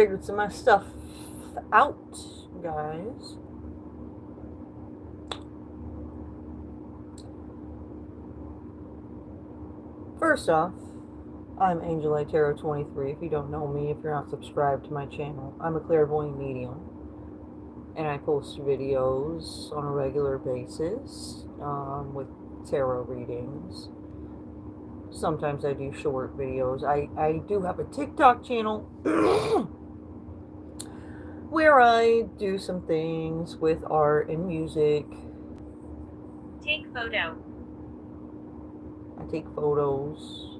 figured some of my stuff out, guys. First off, I'm Angellighttarot23. If you don't know me, if you're not subscribed to my channel, I'm a clairvoyant medium. And I post videos on a regular basis with tarot readings. Sometimes I do short videos. I do have a TikTok channel where I do some things with art and music. Take photo. I take photos.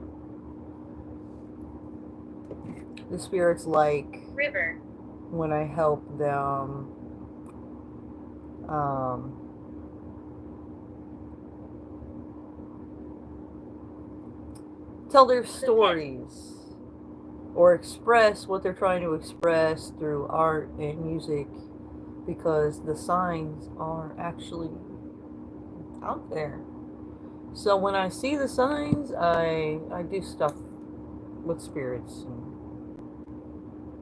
The spirits like River. when I help them tell their stories or express what they're trying to express through art and music, because the signs are actually out there. So when I see the signs, I do stuff with spirits.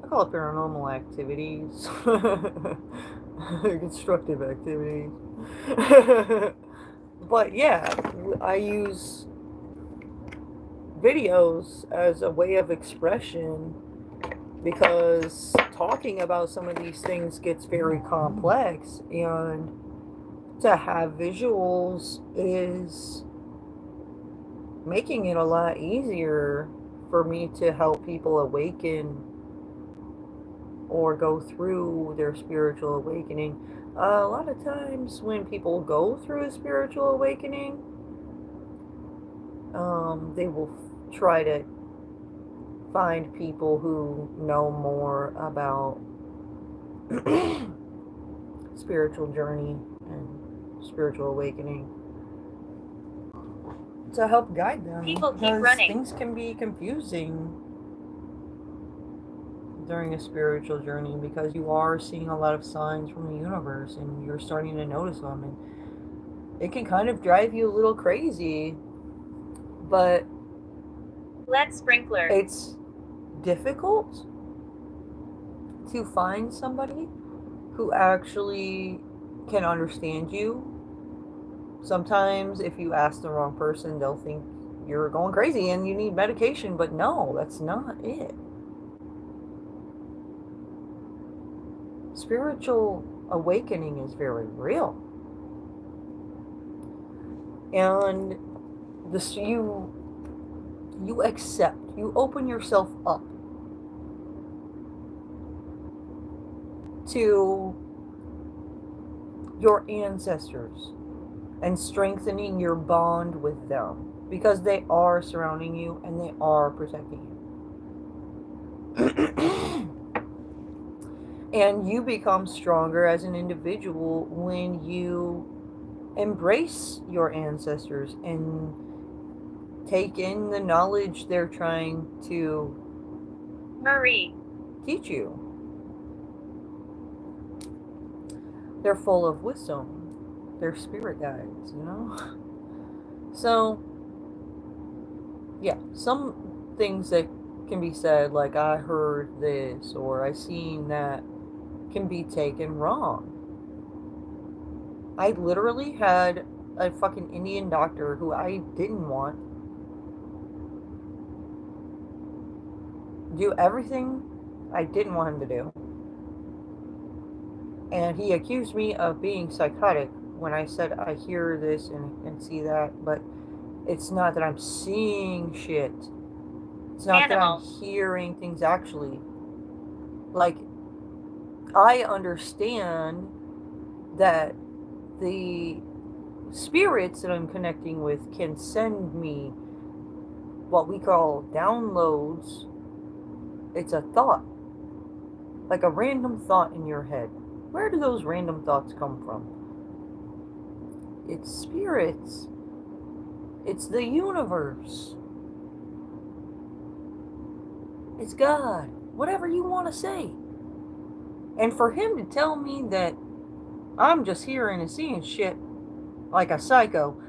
I call it paranormal activities. Constructive activities. But yeah, I use videos as a way of expression, because talking about some of these things gets very complex, and to have visuals is making it a lot easier for me to help people awaken or go through their spiritual awakening. A lot of times when people go through a spiritual awakening, they will try to find people who know more about spiritual journey and spiritual awakening to help guide them. People keep running. Things can be confusing during a spiritual journey, because you are seeing a lot of signs from the universe and you're starting to notice them, and it can kind of drive you a little crazy. But lead sprinkler. It's difficult to find somebody who actually can understand you. Sometimes if you ask the wrong person, they'll think you're going crazy and you need medication, but no, that's not it. Spiritual awakening is very real. And this, you accept, you open yourself up to your ancestors and strengthening your bond with them, because they are surrounding you and they are protecting you. And you become stronger as an individual when you embrace your ancestors and take in the knowledge they're trying to teach you. They're full of wisdom. They're spirit guides, you know? So, yeah, some things that can be said, like I heard this or I seen that, can be taken wrong. I literally had a fucking Indian doctor who I didn't want do everything I didn't want him to do. And he accused me of being psychotic when I said I hear this and see that, but it's not that I'm seeing shit. It's not that I'm hearing things actually. Like, I understand that the spirits that I'm connecting with can send me what we call downloads. It's a thought, like a random thought in your head. Where do those random thoughts come from? It's spirits. It's the universe. It's God. Whatever you want to say. And for him to tell me that I'm just hearing and seeing shit like a psycho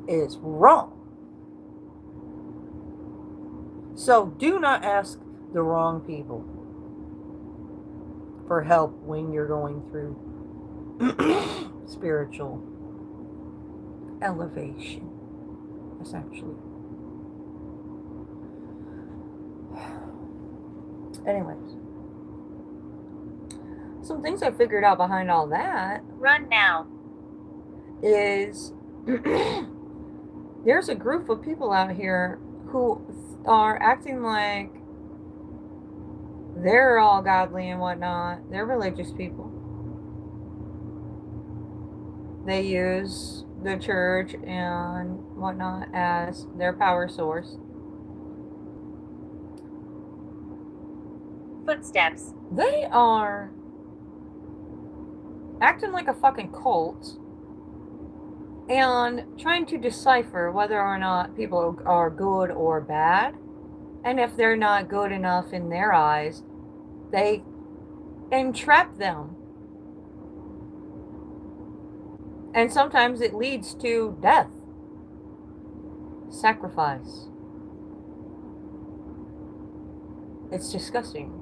is wrong. So do not ask the wrong people. for help when you're going through spiritual elevation, essentially. Anyways, some things I figured out behind all that Run now. is there's a group of people out here who are acting like they're all godly and whatnot. They're religious people. They use the church and whatnot as their power source. Footsteps. They are acting like a fucking cult and trying to decipher whether or not people are good or bad. And if they're not good enough in their eyes, they entrap them. And sometimes it leads to death, sacrifice. It's disgusting.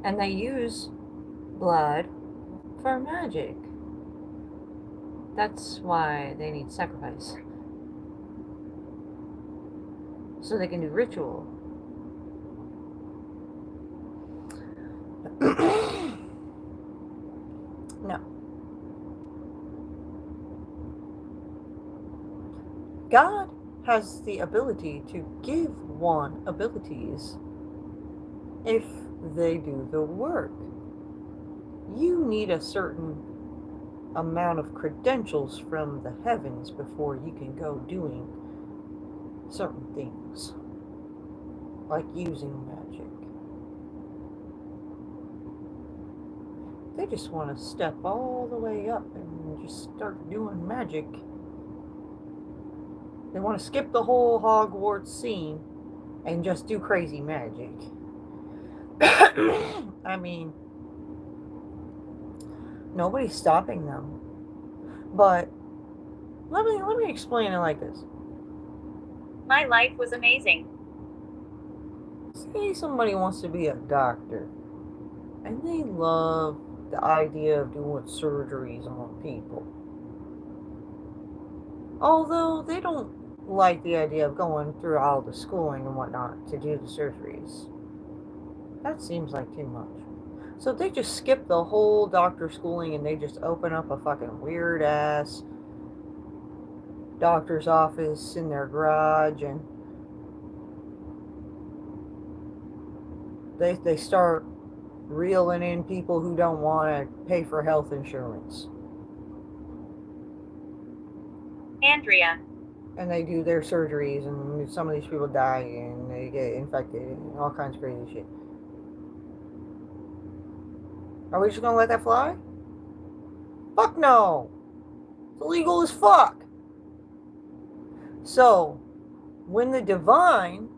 And they use blood for magic. That's why they need sacrifice. So they can do ritual. No. God has the ability to give one abilities if they do the work. You need a certain amount of credentials from the heavens before you can go doing certain things, like using magic. They just want to step all the way up and just start doing magic. They want to skip the whole Hogwarts scene and just do crazy magic. I mean, nobody's stopping them. But let me explain it like this. My life was amazing. Say somebody wants to be a doctor and they love the idea of doing surgeries on people. Although they don't like the idea of going through all the schooling and whatnot to do the surgeries. That seems like too much. So they just skip the whole doctor schooling and they just open up a fucking weird ass doctor's office in their garage, and they start reeling in people who don't want to pay for health insurance. Andrea. And they do their surgeries, and some of these people die and they get infected and all kinds of crazy shit. Are we just gonna let that fly? Fuck no! It's illegal as fuck! So, when the divine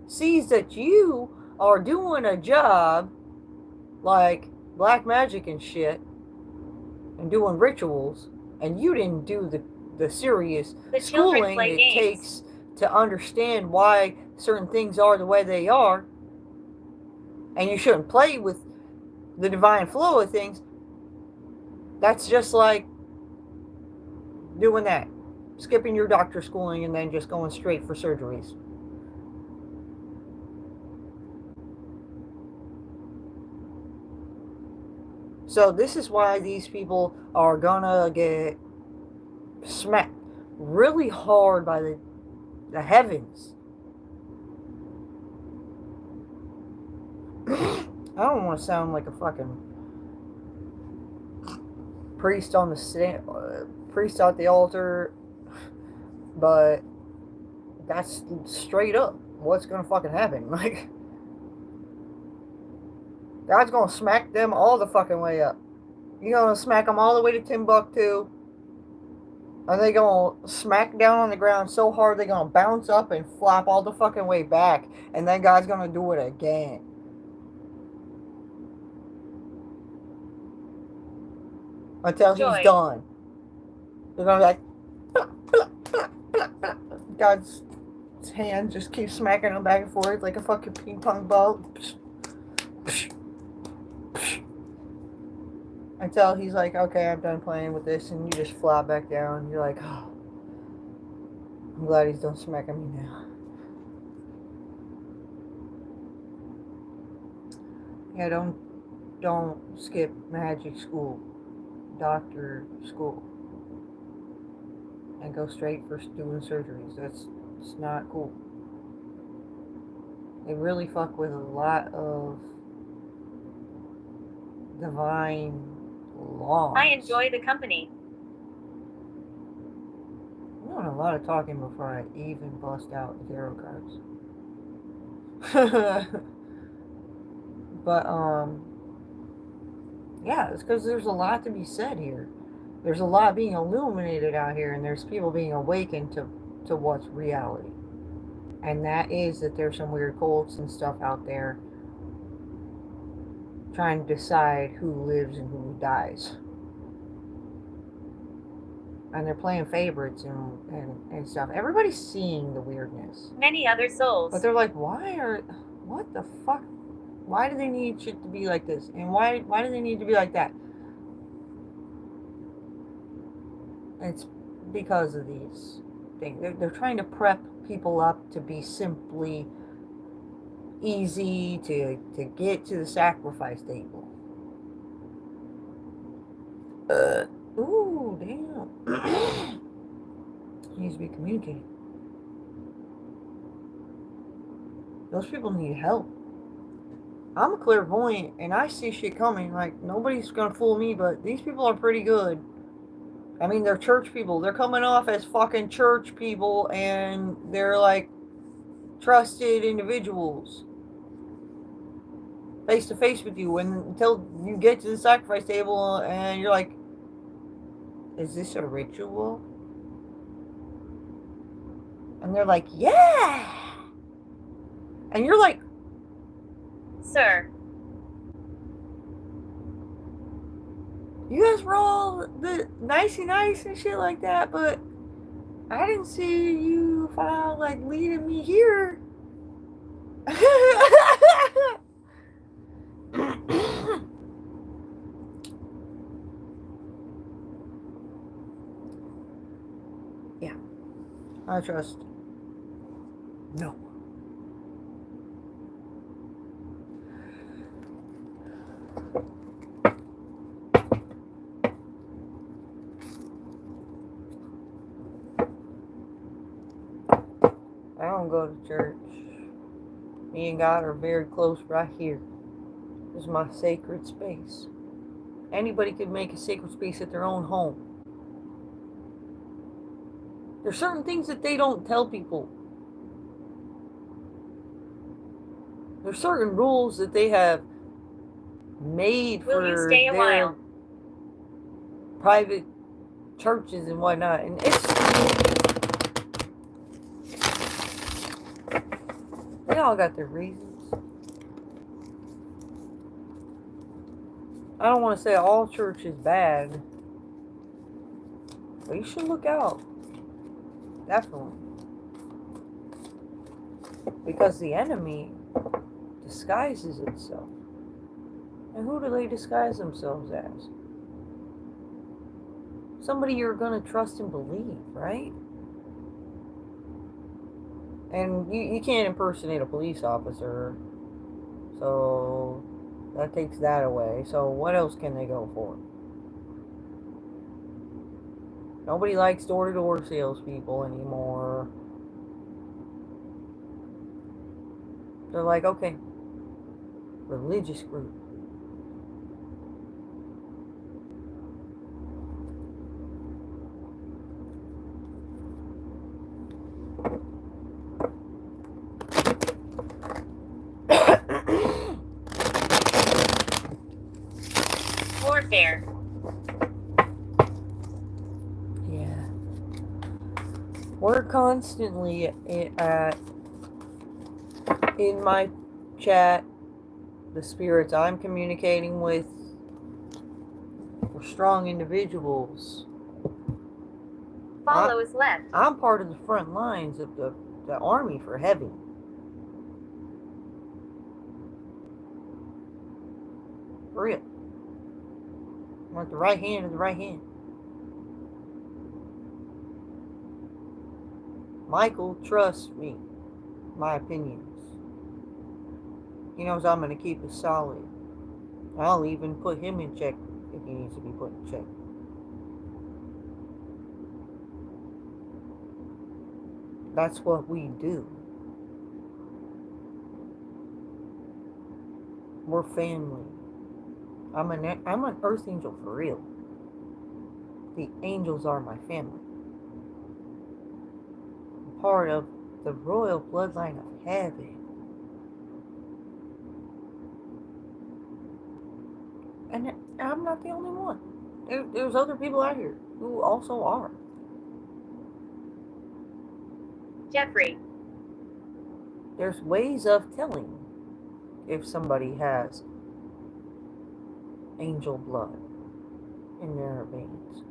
sees that you are doing a job like black magic and shit, and doing rituals, and you didn't do the serious schooling it takes to understand why certain things are the way they are, and you shouldn't play with the divine flow of things, that's just like doing that. Skipping your doctor schooling and then just going straight for surgeries. So this is why these people are gonna get smacked really hard by the heavens. I don't want to sound like a fucking priest on the priest at the altar, but that's straight up what's gonna fucking happen. Like, God's gonna smack them all the fucking way up. You're gonna smack them all the way to Timbuktu, and they gonna smack down on the ground so hard they're gonna bounce up and flop all the fucking way back, and then God's gonna do it again. Until he's done. They're gonna be like, God's His hand just keeps smacking him back and forth like a fucking ping pong ball. Until he's like, okay, I'm done playing with this, and you just flop back down. You're like, oh, I'm glad he's done smacking me now. Yeah, don't skip magic school, doctor school, and go straight for doing surgeries. It's not cool. They really fuck with a lot of divine laws. I enjoy the company. I'm doing a lot of talking before I even bust out the tarot cards. But yeah, it's because there's a lot to be said here. There's a lot being illuminated out here, and there's people being awakened to what's reality. And that is that there's some weird cults and stuff out there trying to decide who lives and who dies. And they're playing favorites and stuff. Everybody's seeing the weirdness. Many other souls. But they're like, what the fuck? Why do they need shit to be like this? And why do they need to be like that? It's because of these things. They're trying to prep people up to be simply easy to get to the sacrifice table. Ooh, damn. Needs to be communicating. Those people need help. I'm a clairvoyant and I see shit coming. Like, nobody's gonna fool me, but these people are pretty good. I mean, they're church people. They're coming off as fucking church people, and they're like trusted individuals. Face to face with you until you get to the sacrifice table and you're like, is this a ritual? And they're like, yeah. And you're like, Sir. You guys were all the nicey nice and shit like that, but I didn't see you like leading me here. Yeah. I trust no. I don't go to church. Me and God are very close right here. This is my sacred space. Anybody could make a sacred space at their own home. There's certain things that they don't tell people. There's certain rules that they have made Will for you stay a their while? private churches and whatnot. And they all got their reasons. I don't want to say all church is bad, but you should look out. Definitely. Because the enemy disguises itself. And who do they disguise themselves as? Somebody you're going to trust and believe, right? And you can't impersonate a police officer, so that takes that away. So what else can they go for? Nobody likes door-to-door salespeople anymore. They're like, okay, religious group. Warfare. Yeah. We're constantly in my chat, the spirits I'm communicating with were strong individuals. Follow is left. I'm part of the front lines of the the army for heavy. For real. I want the right hand of the right hand. Michael trusts me. My opinions. He knows I'm going to keep it solid. I'll even put him in check if he needs to be put in check. That's what we do. We're family. I'm an earth angel for real. The angels are my family. I'm part of the royal bloodline of heaven. And I'm not the only one. There's other people out here who also are. Jeffrey. There's ways of telling if somebody has angel blood in their veins.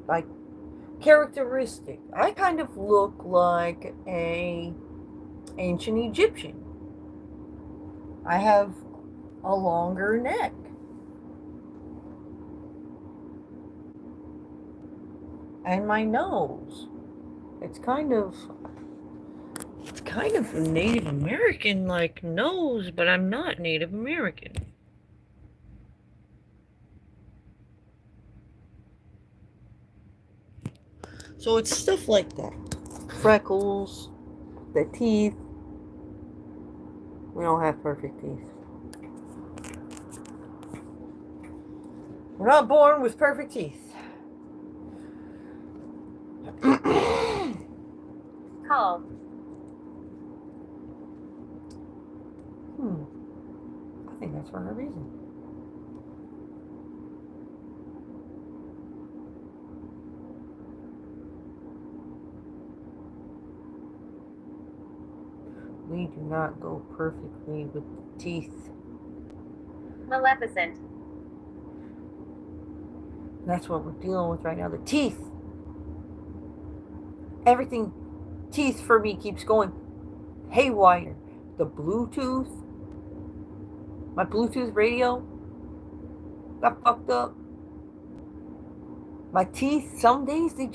Like, characteristic. I kind of look like a ancient Egyptian. I have a longer neck. And my nose. It's kind of Native American like nose, but I'm not Native American. So it's stuff like that. Freckles, the teeth. We don't have perfect teeth. We're not born with perfect teeth. Call. I think that's for a reason. We do not go perfectly with the teeth. Maleficent. That's what we're dealing with right now. The teeth. Everything teeth for me keeps going haywire. The Bluetooth. My Bluetooth radio got fucked up. My teeth, some days they're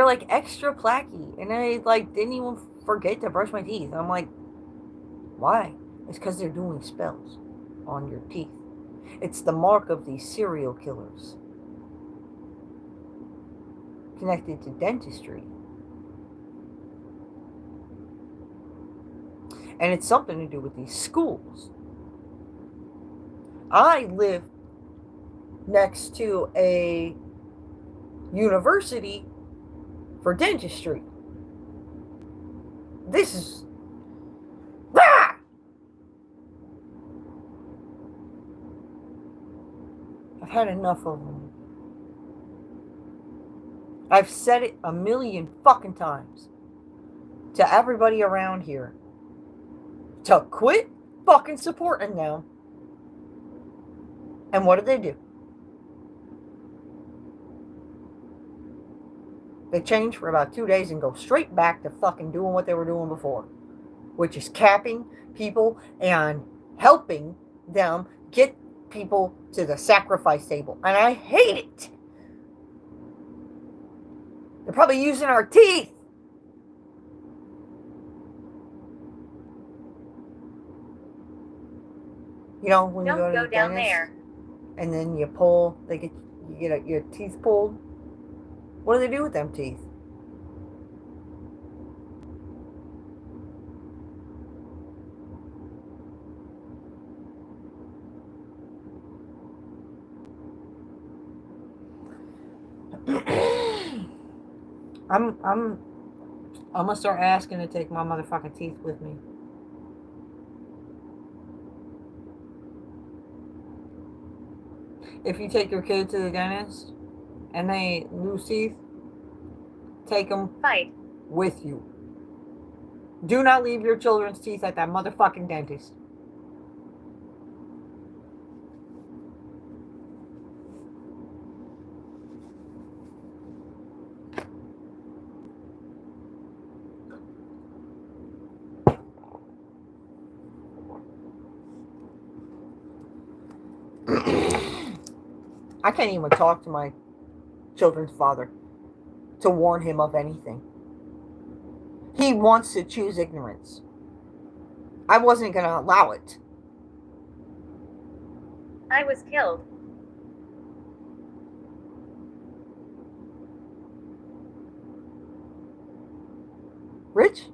like extra placky. And I didn't even forget to brush my teeth. I'm like, why? It's because they're doing spells on your teeth. It's the mark of these serial killers. Connected to dentistry. And it's something to do with these schools. I live next to a university for dentistry. This is... Ah! I've had enough of them. I've said it a million fucking times to everybody around here to quit fucking supporting them. And what do? They change for about 2 days and go straight back to fucking doing what they were doing before, which is capping people and helping them get people to the sacrifice table. And I hate it. They're probably using our teeth. You know, when Don't you go to go the down dentist, there. and then you pull, you get your teeth pulled. What do they do with them teeth? I'm gonna start asking to take my motherfucking teeth with me. If you take your kid to the dentist and they lose teeth, take them with you. Do not leave your children's teeth at that motherfucking dentist. I can't even talk to my children's father to warn him of anything. He wants to choose ignorance. I wasn't going to allow it. I was killed. Rich?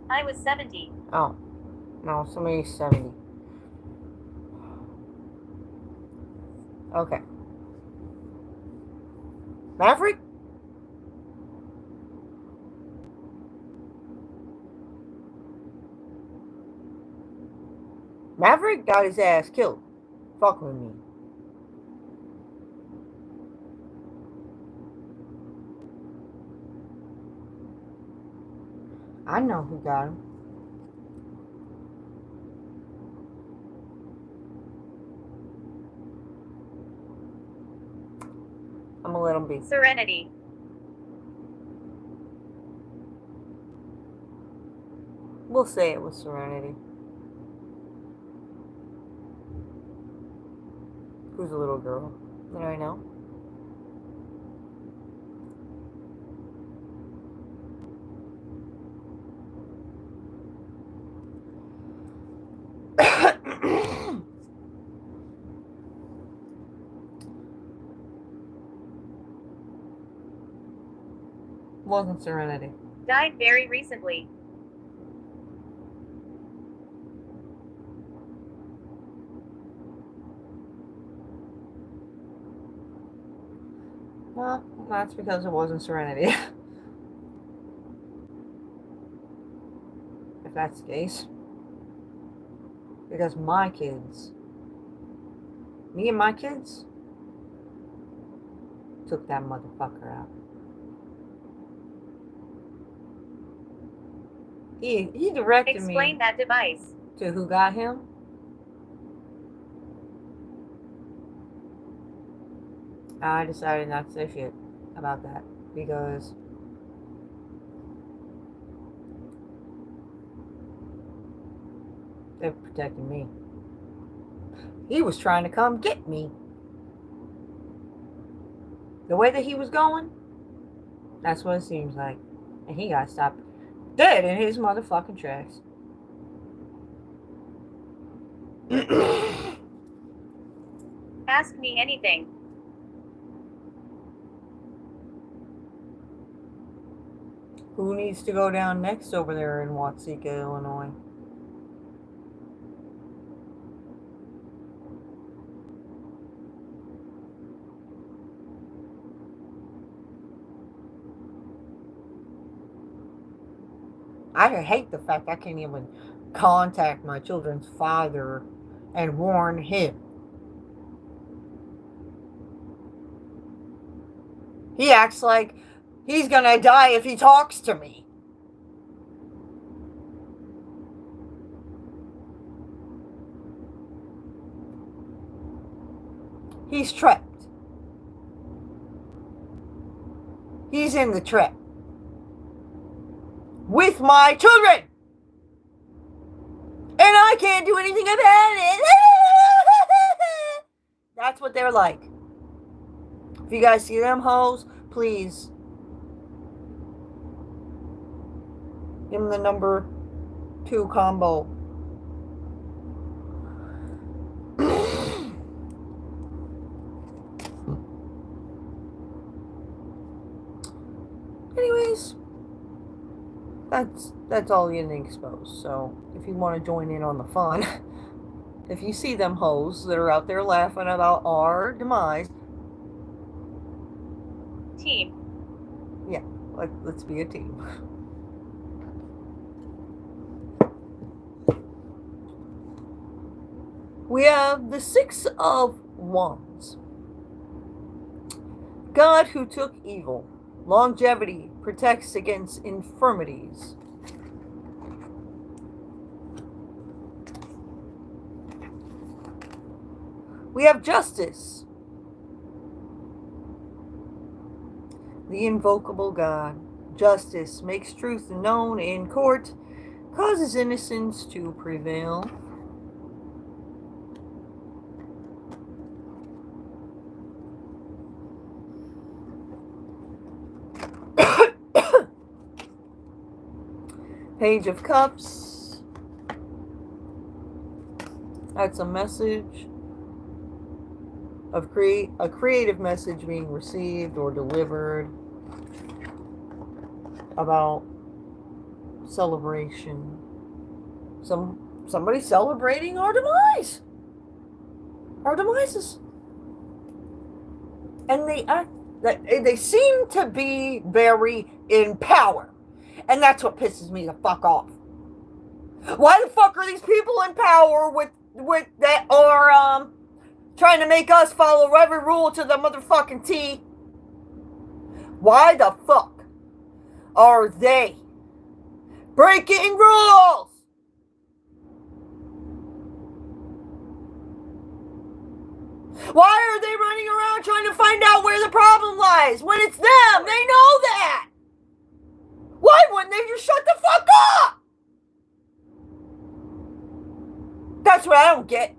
I was 70. Oh. No, somebody's 70. Okay. Maverick? Maverick got his ass killed. Fuck with me. I know who got him. I'm gonna let him be. Serenity. We'll say it was Serenity. Who's a little girl that I know? Wasn't Serenity. Died very recently. Well, that's because it wasn't Serenity. If that's the case. Because my kids, me and my kids, took that motherfucker out. He directed Explain me that device. to who got him. I decided not to say shit about that because they're protecting me. He was trying to come get me. The way that he was going, that's what it seems like. And he got stopped dead in his motherfucking tracks. Ask me anything. Who needs to go down next over there in Watsika, Illinois? I hate the fact I can't even contact my children's father and warn him. He acts like he's gonna die if he talks to me. He's trapped. He's in the trap. With my children! And I can't do anything about it. That's what they're like. If you guys see them hoes, please give them the number 2 combo. Anyways, that's all getting exposed. So if you want to join in on the fun, if you see them hoes that are out there laughing about our demise, Team. Yeah, let's be a team. We have the 6 of Wands. God who took evil. Longevity protects against infirmities. We have Justice. The invocable God. justice, makes truth known in court, causes innocence to prevail. Page of Cups. That's a message of a creative message being received or delivered about celebration. Somebody celebrating our demise. Our demises. And they seem to be very in power. And that's what pisses me the fuck off. Why the fuck are these people in power with that are trying to make us follow every rule to the motherfucking T? Why the fuck are they breaking rules? Why are they running around trying to find out where the problem lies when it's them? They know that. Why wouldn't they just shut the fuck up? That's what I don't get.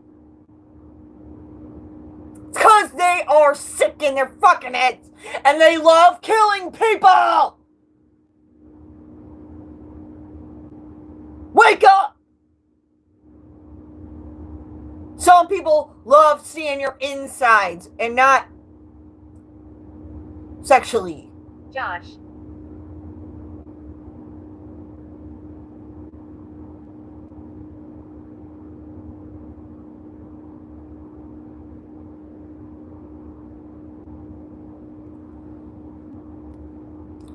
It's because they are sick in their fucking heads and they love killing people. Wake up! Some people love seeing your insides and not sexually. Josh.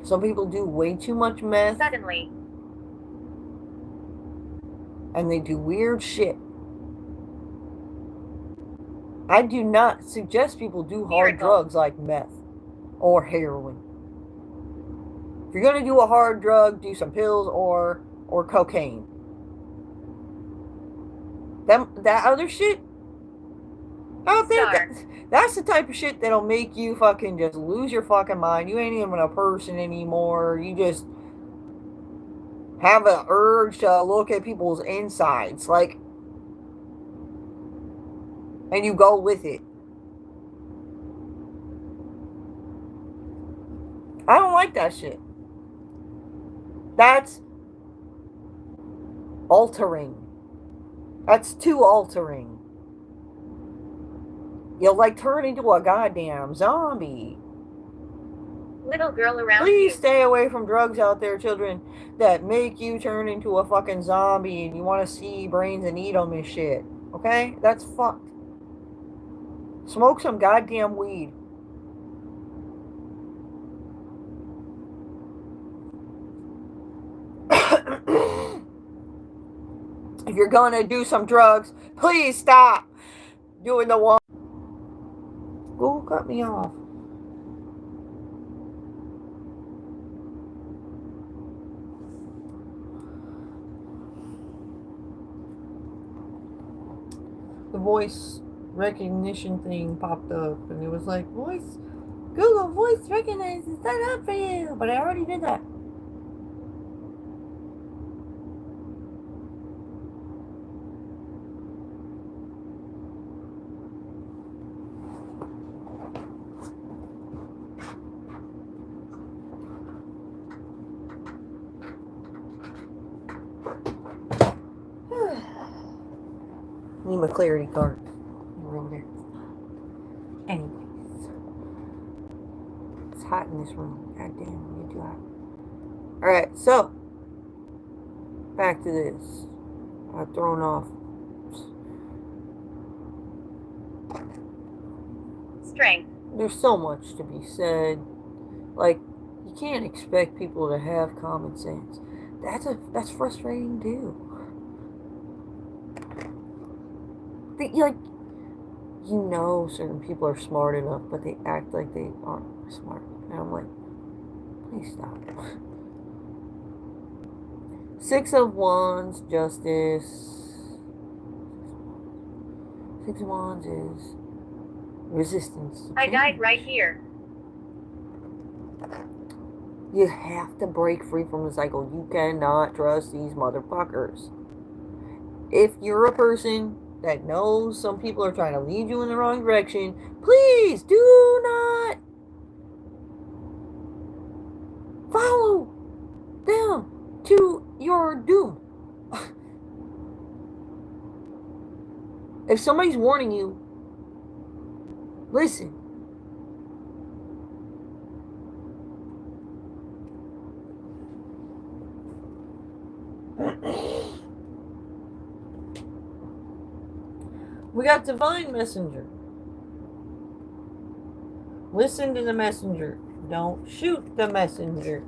Some people do way too much meth. Suddenly. And they do weird shit. I do not suggest people do hard drugs like meth or heroin. If you're going to do a hard drug, do some pills or cocaine. That other shit, I don't think that's the type of shit that'll make you fucking just lose your fucking mind. You ain't even a person anymore. You just have an urge to look at people's insides, like, and you go with it. I don't like that shit. That's altering. That's too altering. You'll like turn into a goddamn zombie. Little girl around Please you. stay away from drugs out there, children, that make you turn into a fucking zombie and you want to see brains and eat them and shit. Okay? That's fucked. Smoke some goddamn weed. If you're gonna do some drugs, please stop doing the one. Go cut me off. The voice recognition thing popped up and it was like, Google voice recognize is set up for you, but I already did that. Need my clarity card. Over there. Anyways. It's hot in this room. God damn, it's too hot. Alright, so. Back to this. I've thrown off. Strength. There's so much to be said. Like, you can't expect people to have common sense. That's frustrating too. Certain people are smart enough, but they act like they aren't smart. And I'm like, please stop. 6 of Wands, Justice. 6 of Wands is resistance. I died right here. You have to break free from the cycle. You cannot trust these motherfuckers. If you're a person that knows some people are trying to lead you in the wrong direction, please do not follow them to your doom. If somebody's warning you, listen. We got Divine Messenger. Listen to the messenger. Don't shoot the messenger.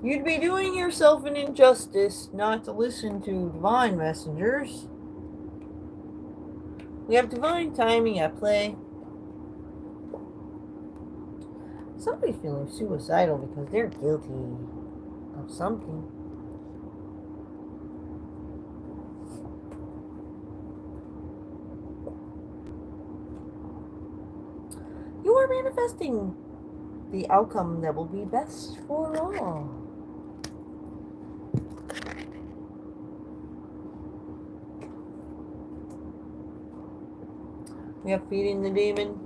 You'd be doing yourself an injustice not to listen to divine messengers. We have divine timing at play. Somebody's feeling suicidal because they're guilty of something. You are manifesting the outcome that will be best for all. We have feeding the demon.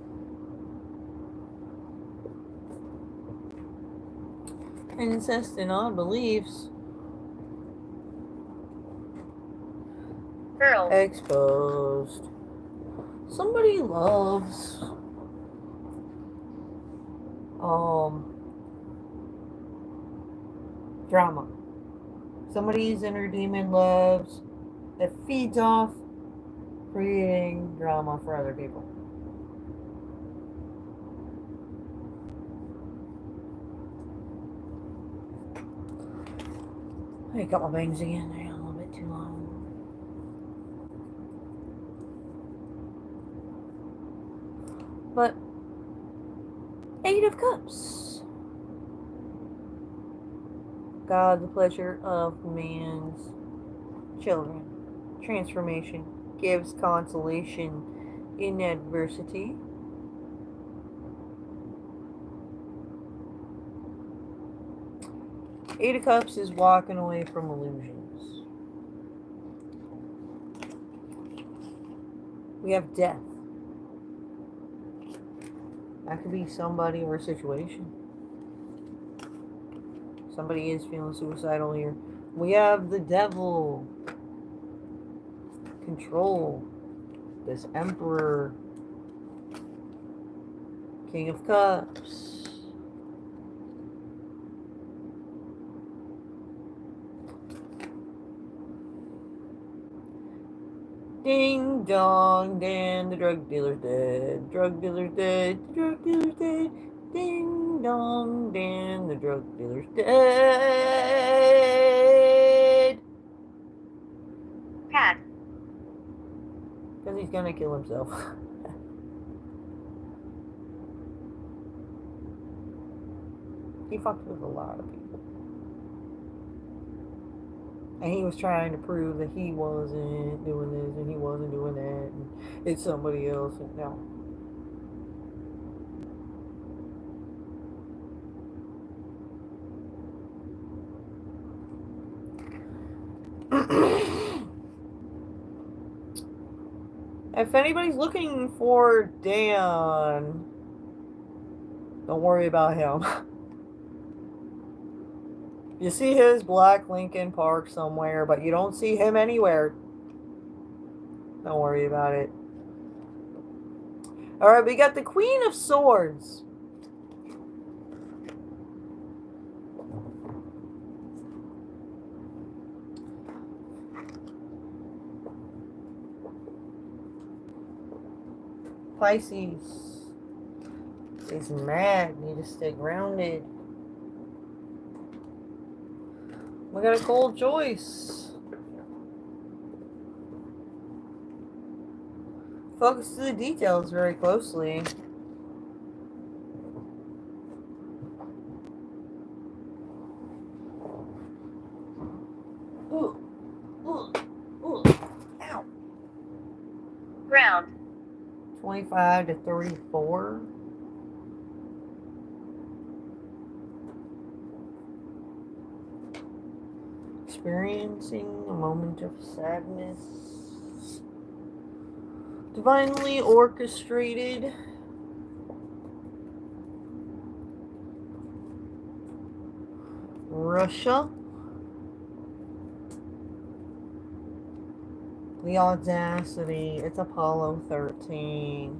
Incest and odd beliefs. Girl. Exposed. Somebody loves drama. Somebody's inner demon loves that feeds off creating drama for other people. I got my bangs again. They're a little bit too long. But 8 of Cups. God, the pleasure of man's children. Transformation gives consolation in adversity. Eight of Cups is walking away from illusions. We have death. That could be somebody or a situation. Somebody is feeling suicidal here. We have the devil. Control. This Emperor. King of Cups. Ding dong, Dan, the drug dealer's dead. Drug dealer's dead. The drug dealer's dead. Ding dong, Dan, the drug dealer's dead. Cat. Because he's gonna kill himself. He fucked with a lot of people. And he was trying to prove that he wasn't doing this and he wasn't doing that. And it's somebody else. And no. If anybody's looking for Dan, don't worry about him. You see his black Lincoln parked somewhere, but you don't see him anywhere. Don't worry about it. Alright, we got the Queen of Swords. Pisces is mad. Need to stay grounded. We got a cold choice. Focus to the details very closely. Ooh. Ooh. Ooh. Ow. Ground. 25 to 34. Experiencing a moment of sadness. Divinely orchestrated. Russia. The audacity. It's Apollo 13.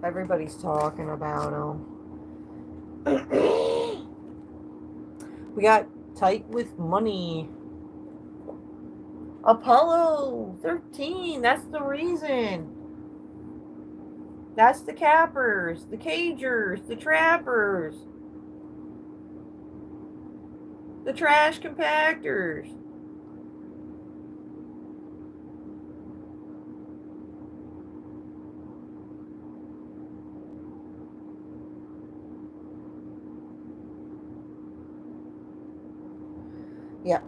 Everybody's talking about him. We got tight with money. Apollo 13. That's the reason. That's the cappers, the cagers, the trappers, the trash compactors. Yeah.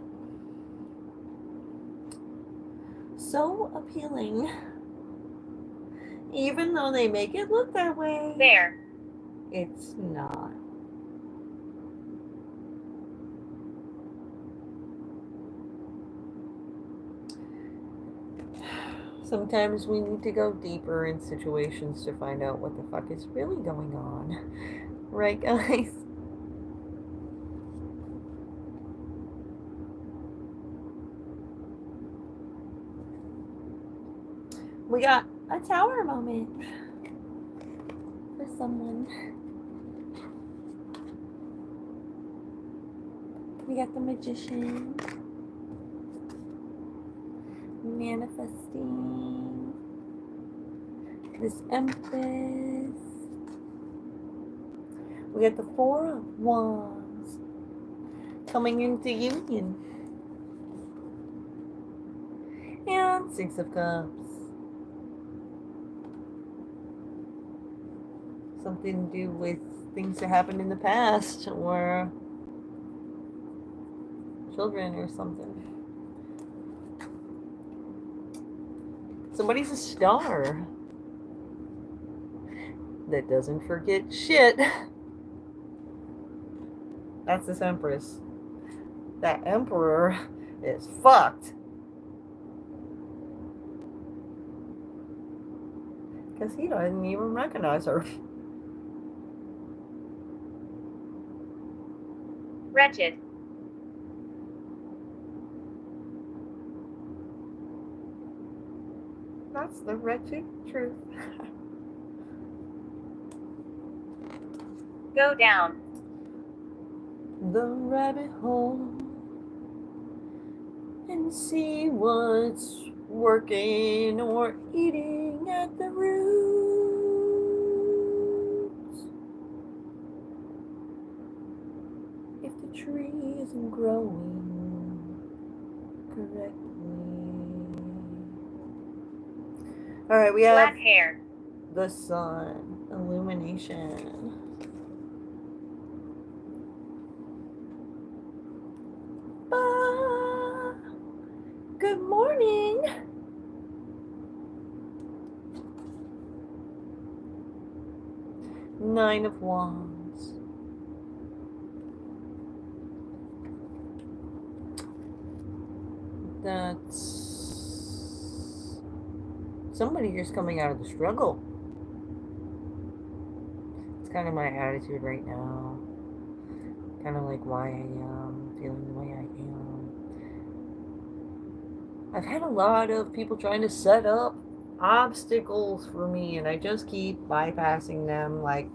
So appealing. Even though they make it look that way. There. It's not. Sometimes we need to go deeper in situations to find out what the fuck is really going on. Right, guys? We got a tower moment for someone. We got the magician manifesting this empress. We got the Four of Wands coming into union. And Six of Cups. Something to do with things that happened in the past or children or something. Somebody's a star that doesn't forget shit. That's this empress. That emperor is fucked. Because he doesn't even recognize her. Wretched. That's the wretched truth. Go down. The rabbit hole and see what's working or eating at the roots. If the tree isn't growing correctly. All right, we have Black hair. the sun, illumination. Good morning. Nine of Wands. That's somebody just coming out of the struggle. It's kind of my attitude right now. Kind of like why I am feeling the way I am. I've had a lot of people trying to set up obstacles for me, and I just keep bypassing them, like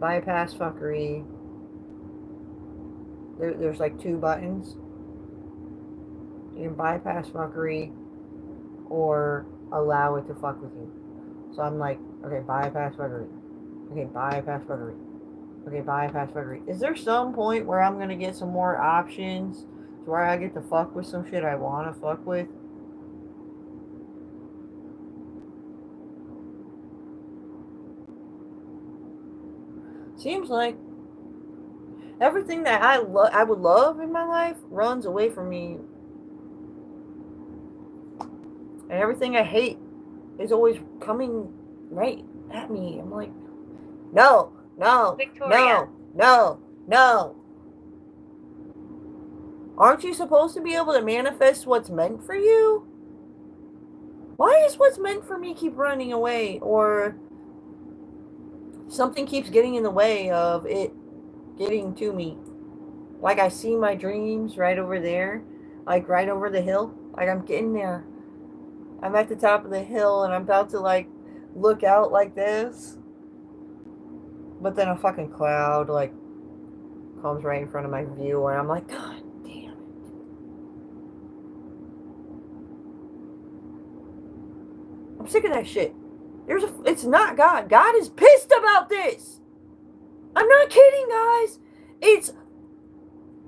bypass fuckery. There's like two buttons. You can bypass fuckery or allow it to fuck with you. So I'm like, okay, bypass fuckery. Okay, bypass fuckery. Okay, bypass fuckery. Is there some point where I'm gonna get some more options to where I get to fuck with some shit I wanna fuck with? Seems like everything that I would love in my life runs away from me. And everything I hate is always coming right at me. I'm like, no, no, Victoria. no. Aren't you supposed to be able to manifest what's meant for you? Why does what's meant for me keep running away? Or something keeps getting in the way of it getting to me? Like I see my dreams right over there, like right over the hill. Like I'm getting there. I'm at the top of the hill and I'm about to like look out like this. But then a fucking cloud like comes right in front of my view and I'm like, God damn it. I'm sick of that shit. It's not God. God is pissed about this. I'm not kidding, guys.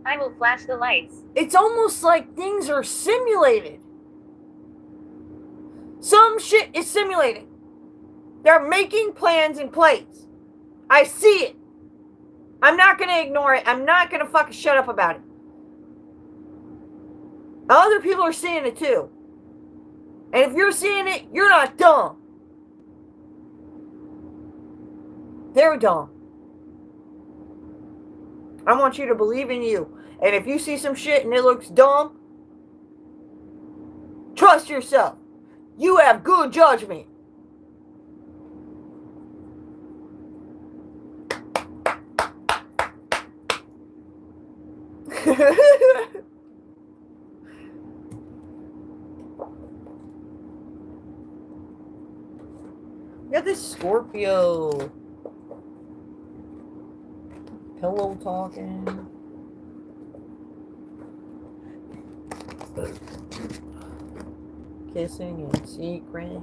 I will flash the lights. It's almost like things are simulated. Some shit is simulated. They're making plans in place. I see it. I'm not going to ignore it. I'm not going to fucking shut up about it. Other people are seeing it too. And if you're seeing it, you're not dumb. They're dumb. I want you to believe in you. And if you see some shit and it looks dumb, trust yourself. You have good judgment. We got this Scorpio pillow talking. Kissing in secret.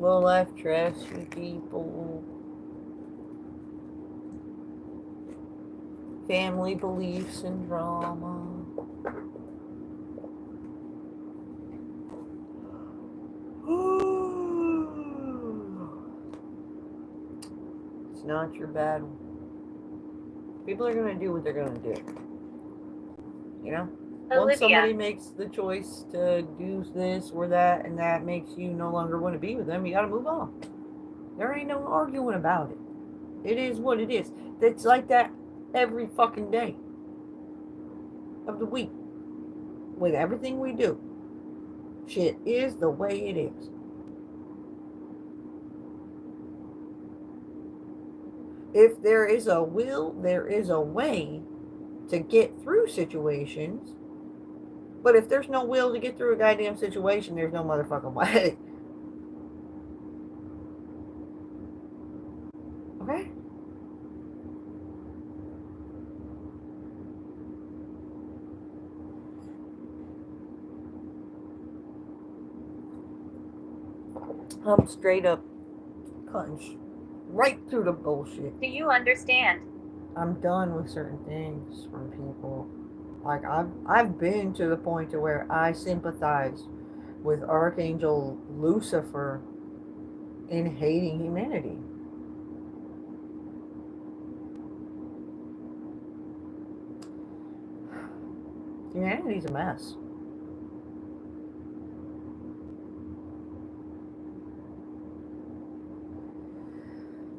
Low life trashy people. Family beliefs and drama. It's not your battle. People are going to do what they're going to do. You know? Once somebody makes the choice to do this or that, and that makes you no longer want to be with them, you got to move on. There ain't no arguing about it. It is what it is. It's like that every fucking day of the week. With everything we do. Shit is the way it is. If there is a will, there is a way to get through situations. But if there's no will to get through a goddamn situation, there's no motherfucking way. Okay? I'm straight up cutting right through the bullshit. Do you understand? I'm done with certain things from people. Like I've been to the point to where I sympathize with Archangel Lucifer in hating humanity. Humanity's a mess.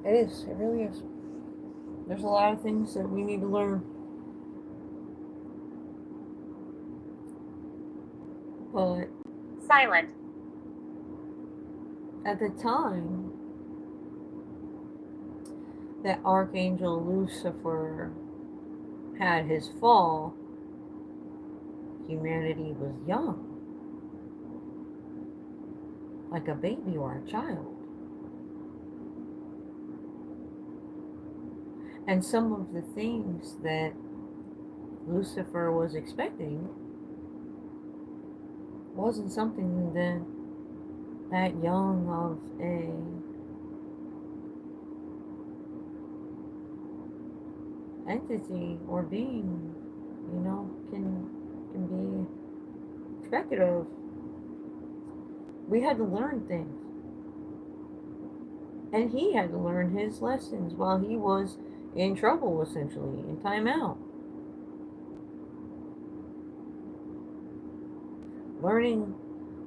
It is. It really is. There's a lot of things that we need to learn. But silent. At the time that Archangel Lucifer had his fall, humanity was young. Like a baby or a child. And some of the things that Lucifer was expecting wasn't something that young of a entity or being, can be expected of. We had to learn things. And he had to learn his lessons while he was in trouble, essentially, in timeout. Learning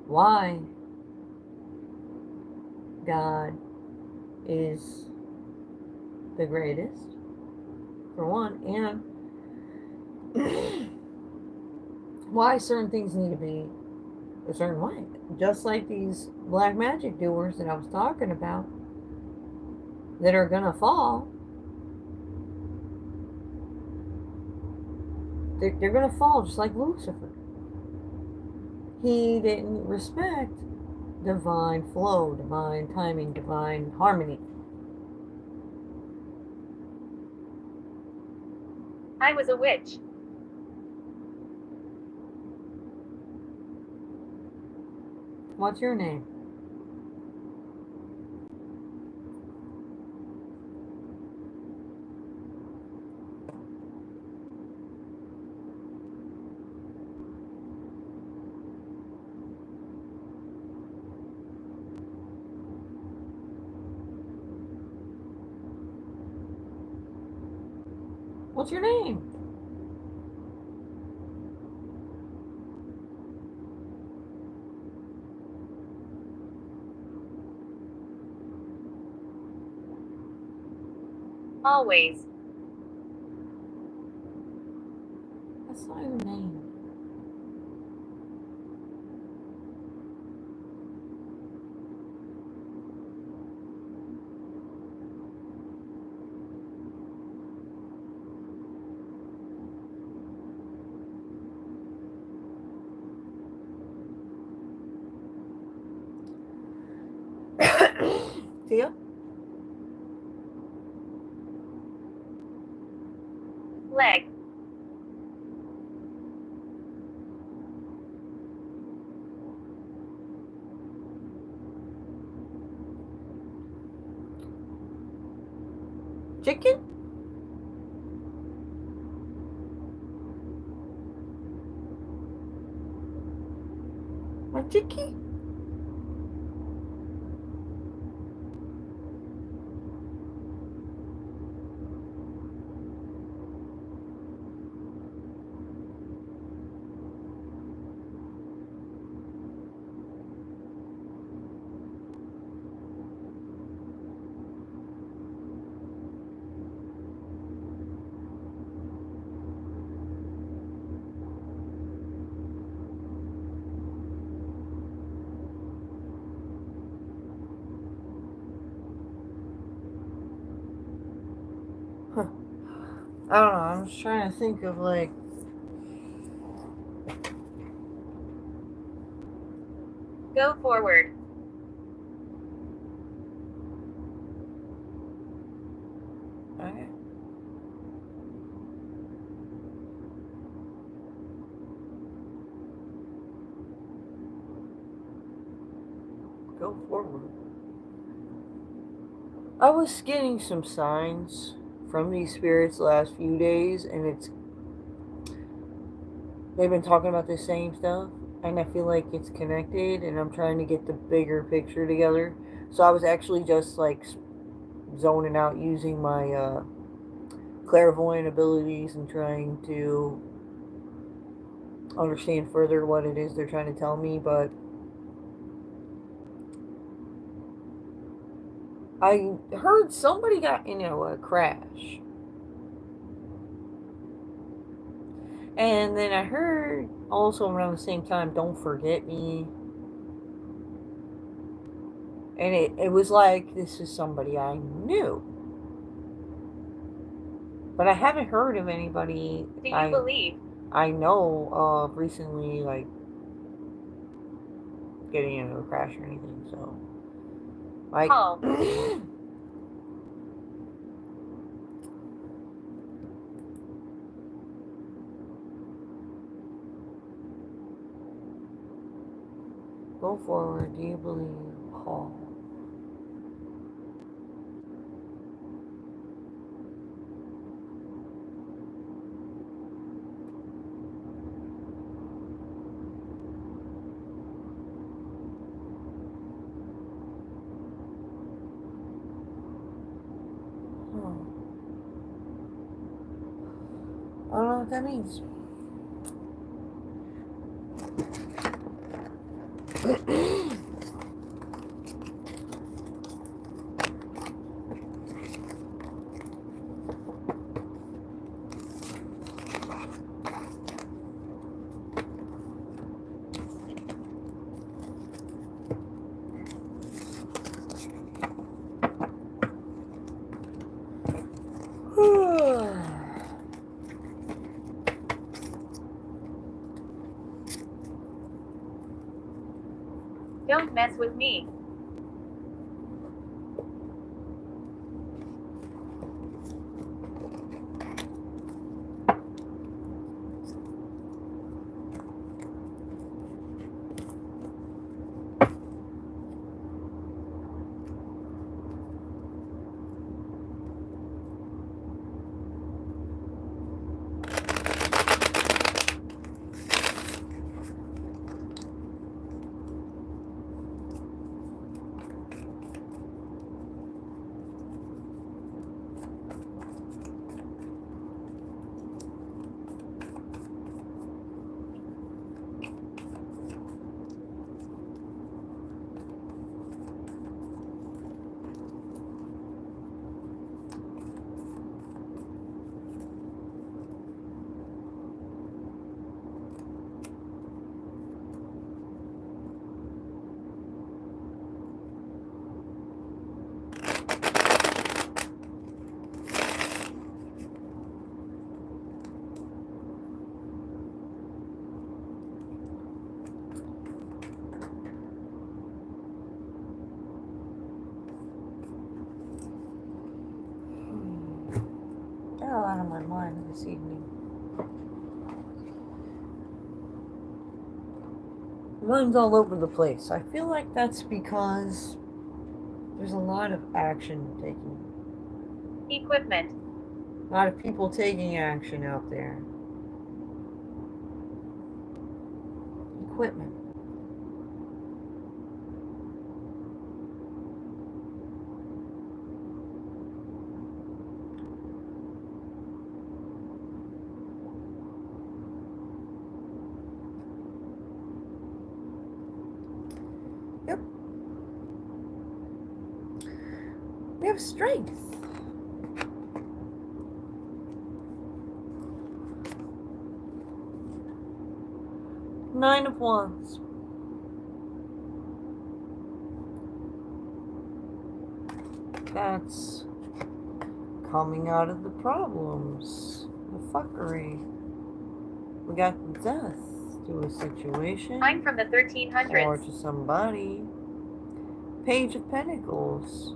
why God is the greatest, for one, and why certain things need to be a certain way. Just like these black magic doers that I was talking about that are gonna fall. They're gonna fall just like Lucifer. He didn't respect divine flow, divine timing, divine harmony. I was a witch. What's your name? What's your name? Always. That's not your name. Tia? Leg. Chicken? My chicky? Huh. I don't know. I'm just trying to think of like. Go forward. Okay. Go forward. I was getting some signs from these spirits the last few days, and they've been talking about the same stuff, and I feel like it's connected, and I'm trying to get the bigger picture together. So I was actually just like zoning out using my clairvoyant abilities and trying to understand further what it is they're trying to tell me, but I heard somebody got into a crash. And then I heard also around the same time, Don't Forget Me. And it was like, this is somebody I knew. But I haven't heard of anybody Do you believe? I know recently, like, getting into a crash or anything. So, like, Oh. Go forward. Do you believe Paul? what that means. Don't mess with me. Got a lot on my mind this evening. Mine's all over the place. I feel like that's because there's a lot of action taking. Equipment. A lot of people taking action out there. Equipment. Yep. We have strength. Nine of Wands. That's coming out of the problems, the fuckery. We got death to a situation. I'm from the 1300s. Or to somebody. Page of Pentacles.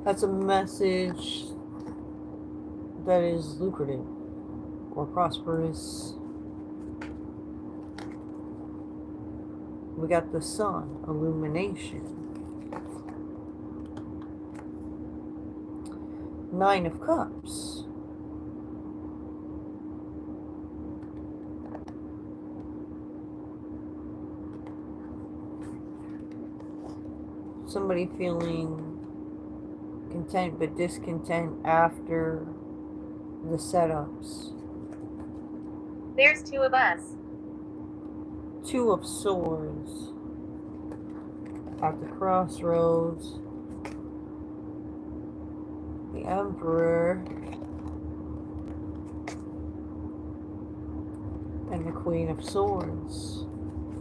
That's a message that is lucrative or prosperous. We got the sun, illumination. Nine of Cups. Somebody feeling content but discontent after the setups. There's two of us. Two of Swords. At the crossroads. The Emperor. And the Queen of Swords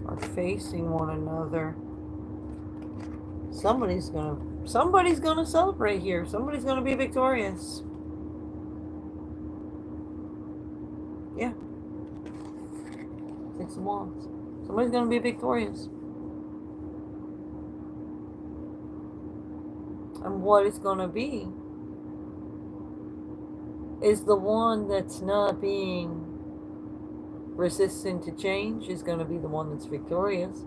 are facing one another. Somebody's gonna celebrate here. Somebody's gonna be victorious. Yeah. Six of Wands. Somebody's gonna be victorious. And what it's gonna be is the one that's not being resistant to change is gonna be the one that's victorious.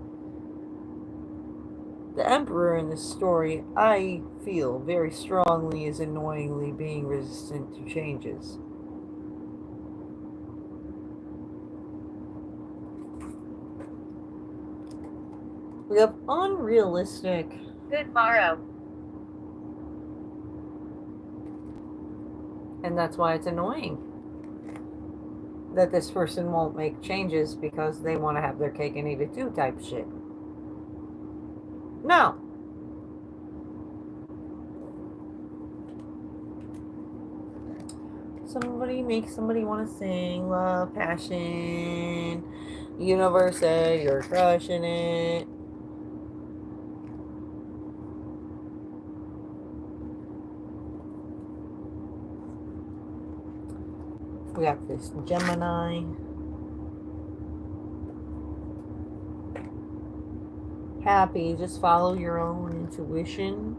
The Emperor in this story, I feel very strongly, is annoyingly being resistant to changes. We have unrealistic. Good morrow. And that's why it's annoying that this person won't make changes because they want to have their cake and eat it too type shit. No. Somebody makes somebody want to sing. Love, passion. Universe said you're crushing it. We got this Gemini. Happy, just follow your own intuition.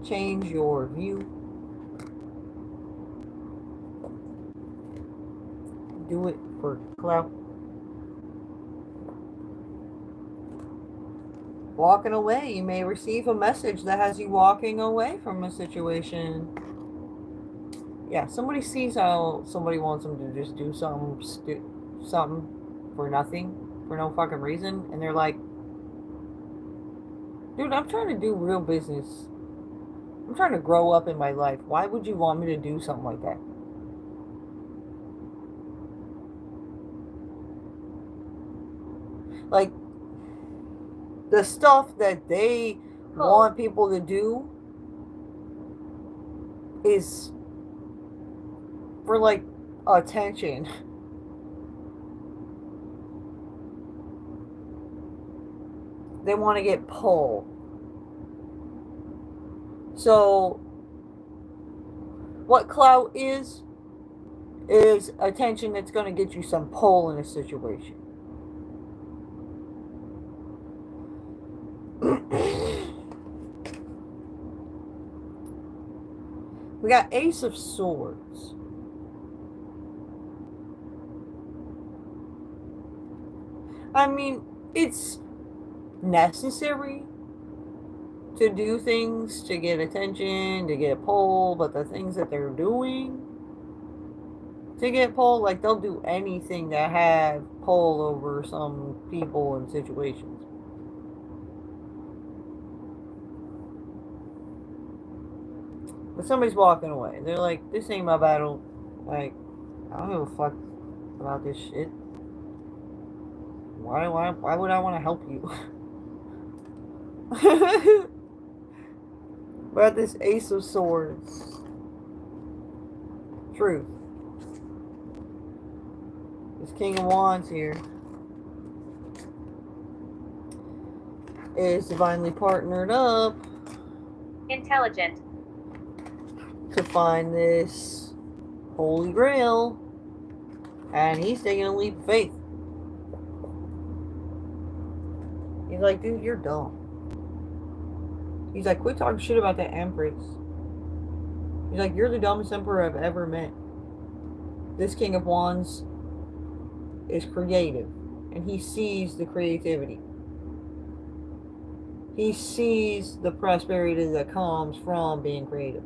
Change your view. Do it for clout. Walking away. You may receive a message that has you walking away from a situation. Yeah, somebody sees how somebody wants them to just do something for nothing, for no fucking reason, and they're like, dude, I'm trying to do real business. I'm trying to grow up in my life. Why would you want me to do something like that? Like, the stuff that they want people to do is for, like, attention. They want to get pulled. So, what clout is attention that's going to get you some pull in a situation. We got Ace of Swords. I mean, it's necessary to do things to get attention, to get pull, but the things that they're doing to get pull, like, they'll do anything to have pull over some people and situations. But somebody's walking away. They're like, this ain't my battle. Like, I don't give a fuck about this shit. Why would I want to help you? About this Ace of Swords. Truth. This King of Wands here is divinely partnered up. Intelligent. To find this Holy Grail. And he's taking a leap of faith. He's like, dude, you're dumb. He's like, quit talking shit about that Empress. He's like, you're the dumbest emperor I've ever met. This King of Wands is creative. And he sees the creativity. He sees the prosperity that comes from being creative.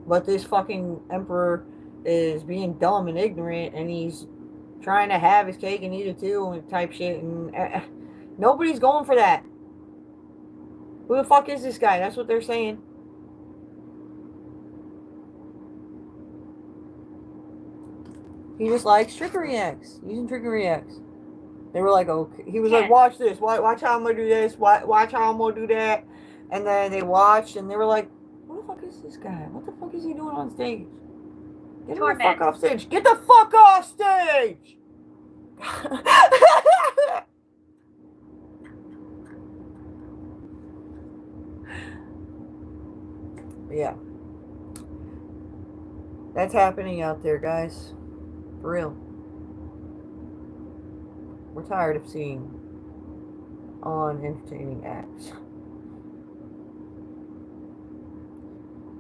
But this fucking emperor is being dumb and ignorant, and he's trying to have his cake and eat it too, and type shit, and nobody's going for that. Who the fuck is this guy? That's what they're saying. He just likes trickery acts, using trickery acts. They were like, okay. He was like, watch this. Watch how I'm going to do this. Watch how I'm going to do that. And then they watched, and they were like, who the fuck is this guy? What the fuck is he doing on stage? Get him the fuck off stage. Get the fuck off stage! Yeah. That's happening out there, guys. For real. We're tired of seeing unentertaining acts.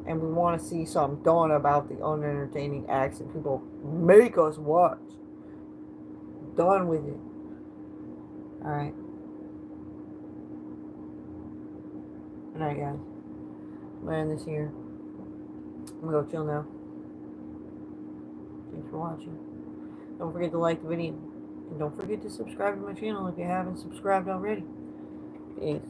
And we want to see something done about the unentertaining acts that people make us watch. Done with it. Alright. Good night, guys. I'm gonna end this here. I'm gonna go chill now. Thanks for watching. Don't forget to like the video. And don't forget to subscribe to my channel if you haven't subscribed already. Peace.